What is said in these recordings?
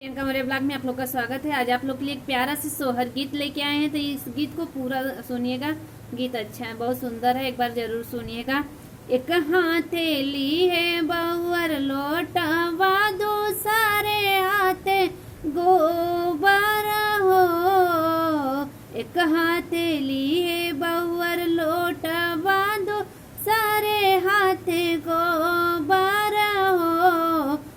प्रियंका मेरे ब्लॉग में आप लोग का स्वागत है। आज आप लोग के लिए एक प्यारा से सोहर गीत लेके आए हैं, तो इस गीत को पूरा सुनिएगा। गीत अच्छा है, बहुत सुंदर है, एक बार जरूर सुनिएगा। एक हाथेली है बहुअर लोटवा, दूसरे हाथे गोबर हो। एक हाथेली है बहुअर लोटवा, दूसरे हाथे गोबर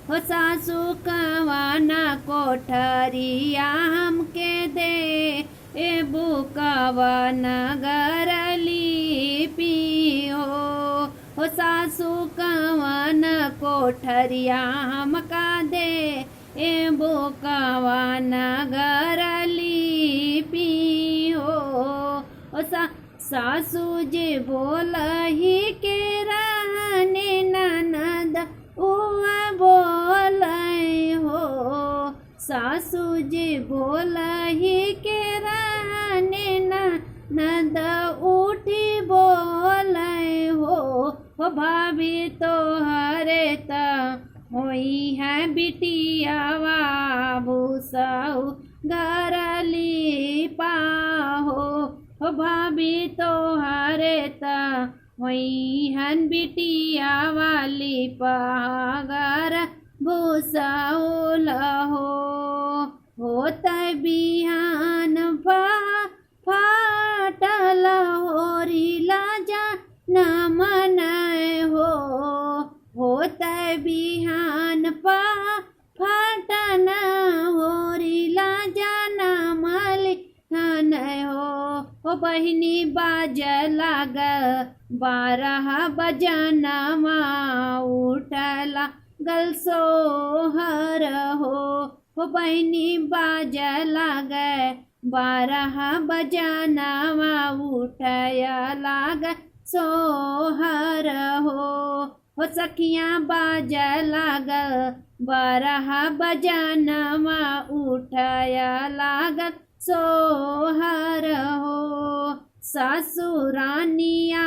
हो सासू कवाना कोठरिया हमके दे ए बुकावा नगरली पियो। हो सासू कवाना कोठरिया हमका दे ए बुकावा नगरली पियो। हो सासू जी बोलही के रहने ननद उआ बोलै हो। सासू जी बोलही के रहने ननद उठी बोलै हो। भाभी तोहरे त होई है बिटियावा, भूसौ घरली पाहो। भाभी तोहरे त होई हन बिटिया वाली पागर भूसौल हो। होत बिहान फाटल होरिला जा न मन हो। होत बिहान फाटन होरिला जा न मल हो। बहिनी बाज लाग 12 बजनमा, उठला गल सोहर हो। बहिनी बाज लाग 12 बजनमा, उठया लाग सोहर हो। सखियाँ बाज लाग 12 बजनमा, उठया लाग सोहर हो। ससुरानिया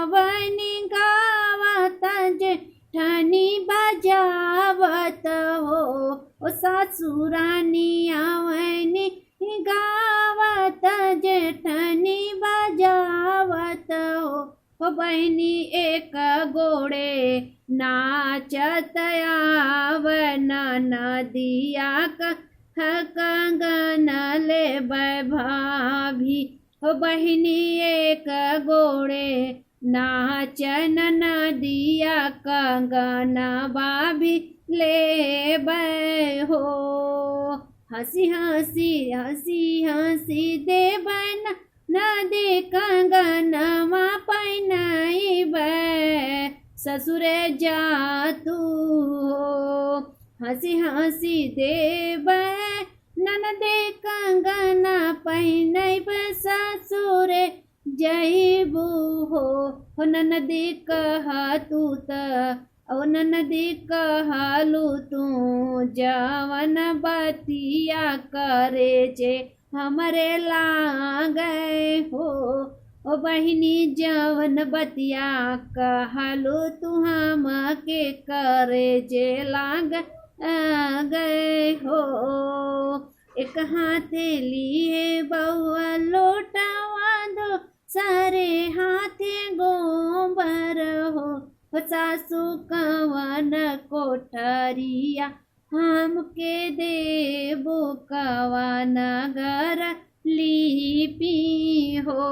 बनी गावत जेठनी बजावत हो। ससुरानिया बनी गावत जेठनी बजावत हो। बहनी एक गोड़े नाचत आवन, नदिया कंगन ले भाभी। हो बहिनी एक गोड़े नाचन, नदिया कंगन भाभी ले हो। हंसी हंसी हंसी हंसी देवन नदी कंगन मा पहनाइब, ससुरे जा तू हो। हंसी हंसी देव ननदे कंगना पहनब, ससुरे जइबू हो। ननदी कहा तू त ओ ननदी कहलू तू, जवन बतिया करे जे हमरे लागे हो। ओ बहिनी जवन बतिया कहलू तू, हमके करे जे लाग गए हो। एक हाथेली है बहुआ लोटवा, दो सारे हाथे गोबर हो। सासू कवन कोठरिया हमके देबो, कवन घर लिपि हो।